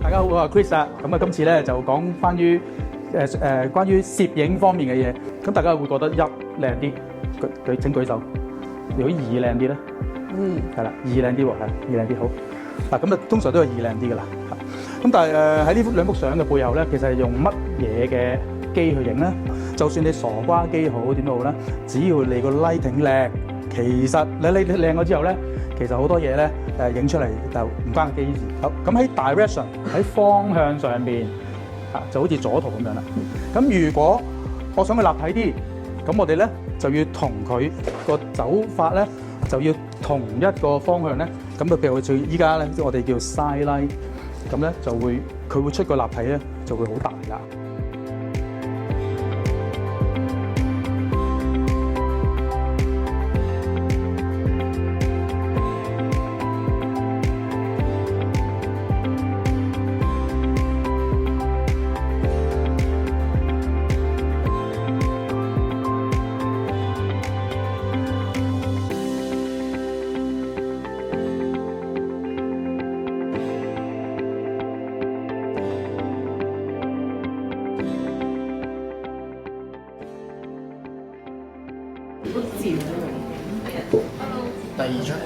大家好，我係 Chris 啊。咁啊，今次咧就講關於攝影方面嘅嘢。咁大家會覺得一靚啲，請舉手。如果二靚啲咧，係啦，二靚啲喎，係二靚啲好。嗱，咁啊，通常都係二靚啲噶啦。咁但係喺呢兩幅相嘅背後咧，其實係用乜嘢嘅機去影咧？就算你傻瓜機好點都好啦，只要你個 lighting 靚，其實你靚咗之後咧，其實好多嘢咧影出嚟就唔關個機事。好，咁喺 direction 喺方向上面就好似左圖咁樣啦。咁如果我想佢立體啲，咁我哋咧就要同佢個走法咧就要同一個方向咧。咁啊，譬如佢依家咧，我哋叫 side light， 咁咧就會佢會出個立體咧就會好大㗎。第二張。